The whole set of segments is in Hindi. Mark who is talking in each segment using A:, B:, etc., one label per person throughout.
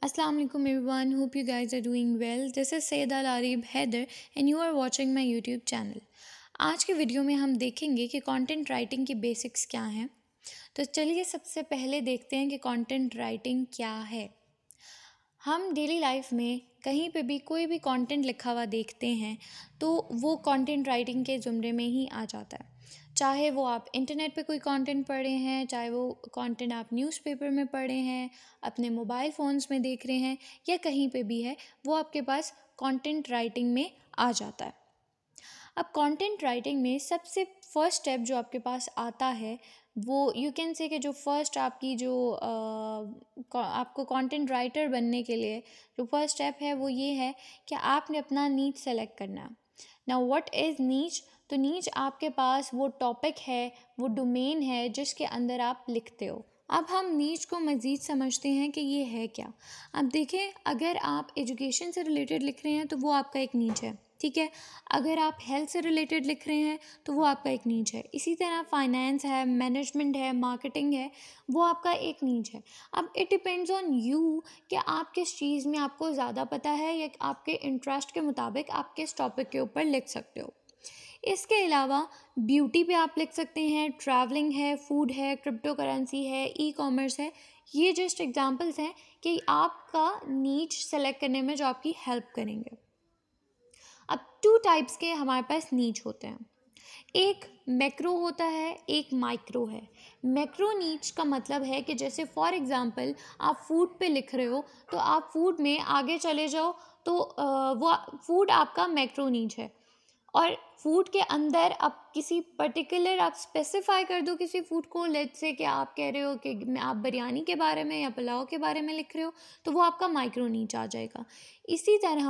A: Assalamu alaikum everyone. Hope you guys are doing well. This is Sayyid Al Arib Haider and you are watching my YouTube channel. आज के वीडियो में हम देखेंगे कि कंटेंट राइटिंग की बेसिक्स क्या हैं। तो चलिए सबसे पहले देखते हैं कि कंटेंट राइटिंग क्या है। हम डेली लाइफ में कहीं पे भी कोई भी कंटेंट लिखा हुआ देखते हैं तो वो कंटेंट राइटिंग के ज़ुमरे में ही आ जाता है। चाहे वो आप इंटरनेट पे कोई कंटेंट पढ़े हैं, चाहे वो कंटेंट आप न्यूज़पेपर में पढ़े हैं, अपने मोबाइल फ़ोन्स में देख रहे हैं या कहीं पे भी है, वो आपके पास कंटेंट राइटिंग में आ जाता है। अब कंटेंट राइटिंग में सबसे फर्स्ट स्टेप जो आपके पास आता है वो यू कैन से कि जो फर्स्ट आपकी जो आपको कंटेंट राइटर बनने के लिए जो फर्स्ट स्टेप है वो ये है कि आपने अपना नीच सेलेक्ट करना है। नाउ व्हाट इज़ नीच? तो नीच आपके पास वो टॉपिक है, वो डोमेन है जिसके अंदर आप लिखते हो। अब हम नीच को मज़ीद समझते हैं कि ये है क्या। अब देखें, अगर आप एजुकेशन से रिलेटेड लिख रहे हैं तो वो आपका एक नीच है, ठीक है। अगर आप हेल्थ से रिलेटेड लिख रहे हैं तो वो आपका एक नीच है। इसी तरह फाइनेंस है, मैनेजमेंट है, मार्केटिंग है, वो आपका एक नीच है। अब इट डिपेंड्स ऑन यू कि आप किस चीज़ में आपको ज़्यादा पता है या आपके इंटरेस्ट के मुताबिक आप किस टॉपिक के ऊपर लिख सकते हो। इसके अलावा ब्यूटी पे आप लिख सकते हैं, ट्रैवलिंग है, फूड है, क्रिप्टो करेंसी है, ई कॉमर्स है। ये जस्ट एग्जांपल्स हैं कि आपका नीच सेलेक्ट करने में जो आपकी हेल्प करेंगे। अब टू टाइप्स के हमारे पास नीच होते हैं, एक मैक्रो होता है, एक माइक्रो है। मैक्रो नीच का मतलब है कि जैसे फॉर एग्जांपल आप फूड पे लिख रहे हो तो आप फूड में आगे चले जाओ तो वो फूड आपका मैक्रो नीच है। और फूड के अंदर आप किसी पर्टिकुलर आप स्पेसिफाई कर दो किसी फूड को, लेट्स से कि आप कह रहे हो कि आप बिरयानी के बारे में या पुलाव के बारे में लिख रहे हो तो वो आपका माइक्रो नीच आ जाएगा। इसी तरह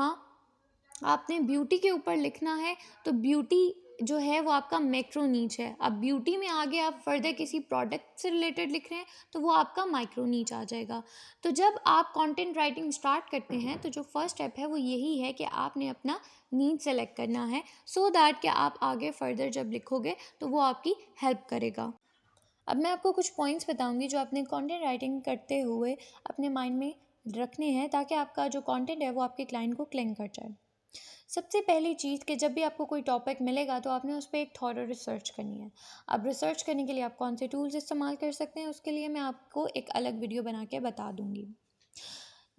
A: आपने ब्यूटी के ऊपर लिखना है तो ब्यूटी जो है वो आपका मैक्रो नीच है। अब ब्यूटी में आगे आप फर्दर किसी प्रोडक्ट से रिलेटेड लिख रहे हैं तो वो आपका माइक्रो नीच आ जाएगा। तो जब आप कंटेंट राइटिंग स्टार्ट करते हैं तो जो फर्स्ट स्टेप है वो यही है कि आपने अपना नीच सेलेक्ट करना है सो दैट कि आप आगे फर्दर जब लिखोगे तो वो आपकी हेल्प करेगा। अब मैं आपको कुछ पॉइंट्स बताऊंगी जो आपने कंटेंट राइटिंग करते हुए अपने माइंड में रखने हैं ताकि आपका जो कंटेंट है वो आपके क्लाइंट को क्लिक कर जाए। सबसे पहली चीज़ कि जब भी आपको कोई टॉपिक मिलेगा तो आपने उस पर एक थॉरो रिसर्च करनी है। अब रिसर्च करने के लिए आप कौन से टूल्स इस्तेमाल कर सकते हैं उसके लिए मैं आपको एक अलग वीडियो बना के बता दूंगी।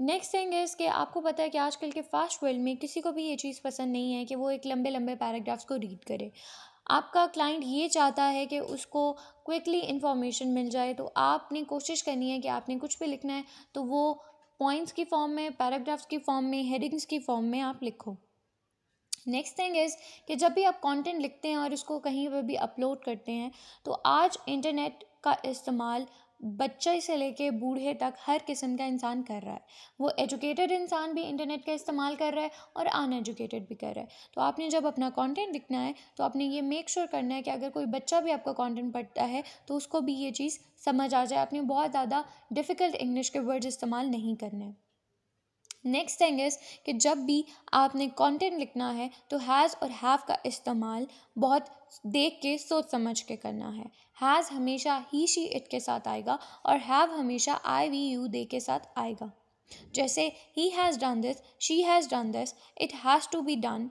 A: नेक्स्ट थिंग इज़ कि आपको पता है कि आजकल के फास्ट वर्ल्ड में किसी को भी ये चीज़ पसंद नहीं है कि वो एक लंबे लंबे पैराग्राफ्स को रीड करे। आपका क्लाइंट ये चाहता है कि उसको क्विकली इन्फॉर्मेशन मिल जाए, तो आपने कोशिश करनी है कि आपने कुछ भी लिखना है तो वो पॉइंट्स की फॉर्म में, पैराग्राफ्स की फॉर्म में, हेडिंग्स की फॉर्म में आप लिखो। नेक्स्ट थिंग इज़ कि जब भी आप कंटेंट लिखते हैं और उसको कहीं पर भी अपलोड करते हैं तो आज इंटरनेट का इस्तेमाल बच्चे से लेके बूढ़े तक हर किस्म का इंसान कर रहा है। वो एजुकेटेड इंसान भी इंटरनेट का इस्तेमाल कर रहा है और अनएजुकेटेड भी कर रहा है। तो आपने जब अपना कंटेंट लिखना है तो आपने ये मेक श्योर करना है कि अगर कोई बच्चा भी आपका कंटेंट पढ़ता है तो उसको भी ये चीज़ समझ आ जाए। आपने बहुत ज़्यादा डिफ़िकल्ट इंग्लिश के वर्ड्स इस्तेमाल नहीं करने हैं। नेक्स्ट थिंग इज़ कि जब भी आपने कंटेंट लिखना है तो हैज़ और हैव का इस्तेमाल बहुत देख के सोच समझ के करना है। हैज़ हमेशा ही शी इट के साथ आएगा और हैव हमेशा आई वी यू दे के साथ आएगा। जैसे ही has done this, she has done this, it has to be done.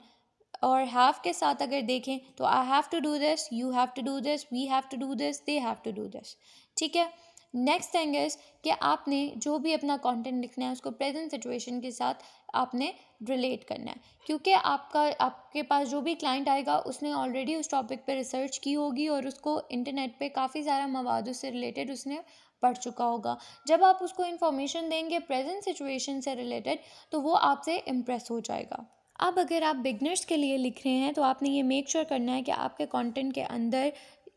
A: और हैव के साथ अगर देखें तो I have to do this, you have to do this, we have to do this, they have to do this, ठीक है। नेक्स्ट थिंग इज़ कि आपने जो भी अपना कंटेंट लिखना है उसको प्रेजेंट सिचुएशन के साथ आपने रिलेट करना है, क्योंकि आपके पास जो भी क्लाइंट आएगा उसने ऑलरेडी उस टॉपिक पे रिसर्च की होगी और उसको इंटरनेट पे काफ़ी सारा मवाद उससे रिलेटेड उसने पढ़ चुका होगा। जब आप उसको इन्फॉर्मेशन देंगे प्रेजेंट सिचुएशन से रिलेटेड तो वो आपसे इम्प्रेस हो जाएगा। अब अगर आप बिगनर्स के लिए लिख रहे हैं तो आपने ये मेक श्योर करना है कि आपके कंटेंट के अंदर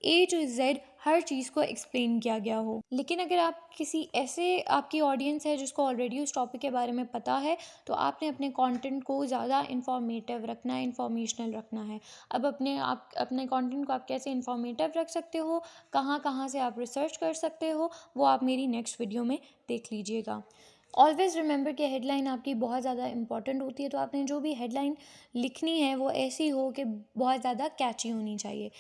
A: ए टू जेड हर चीज़ को एक्सप्लेन किया गया हो। लेकिन अगर आप किसी ऐसे आपकी ऑडियंस है जिसको ऑलरेडी उस टॉपिक के बारे में पता है तो आपने अपने कंटेंट को ज़्यादा इंफॉर्मेटिव रखना है, इंफॉर्मेशनल रखना है। अब आप अपने कंटेंट को आप कैसे इंफॉर्मेटिव रख सकते हो, कहाँ कहाँ से आप रिसर्च कर सकते हो, वो आप मेरी नेक्स्ट वीडियो में देख लीजिएगा। ऑलवेज़ रिमेंबर कि हेडलाइन आपकी बहुत ज़्यादा इंपॉर्टेंट होती है, तो आपने जो भी हेडलाइन लिखनी है वो ऐसी हो कि बहुत ज़्यादा कैची होनी चाहिए।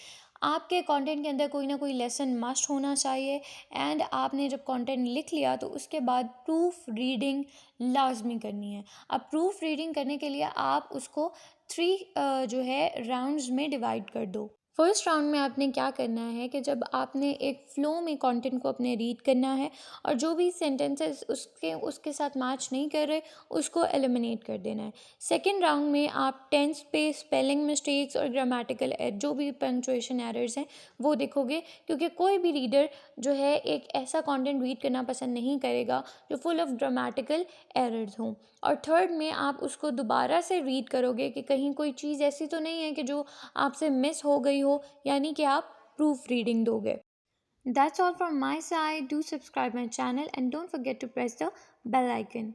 A: आपके कंटेंट के अंदर कोई ना कोई लेसन मस्ट होना चाहिए। एंड आपने जब कंटेंट लिख लिया तो उसके बाद प्रूफ रीडिंग लाजमी करनी है। अब प्रूफ रीडिंग करने के लिए आप उसको 3 जो है राउंड्स में डिवाइड कर दो। फर्स्ट राउंड में आपने क्या करना है कि जब आपने एक फ़्लो में कंटेंट को अपने रीड करना है और जो भी सेंटेंसेस उसके साथ मैच नहीं कर रहे उसको एलिमिनेट कर देना है। सेकंड राउंड में आप टेंस पे स्पेलिंग मिस्टेक्स और ग्रामेटिकल जो भी पंक्चुएशन एरर्स हैं वो देखोगे, क्योंकि कोई भी रीडर जो है एक ऐसा कंटेंट रीड करना पसंद नहीं करेगा जो फुल ऑफ ग्रामेटिकल एरर्स हों। और थर्ड में आप उसको दोबारा से रीड करोगे कि कहीं कोई चीज़ ऐसी तो नहीं है कि जो आपसे मिस हो गई हो, यानी कि आप प्रूफ रीडिंग दोगे। That's all from my side. Do subscribe my channel and don't forget to press the bell icon.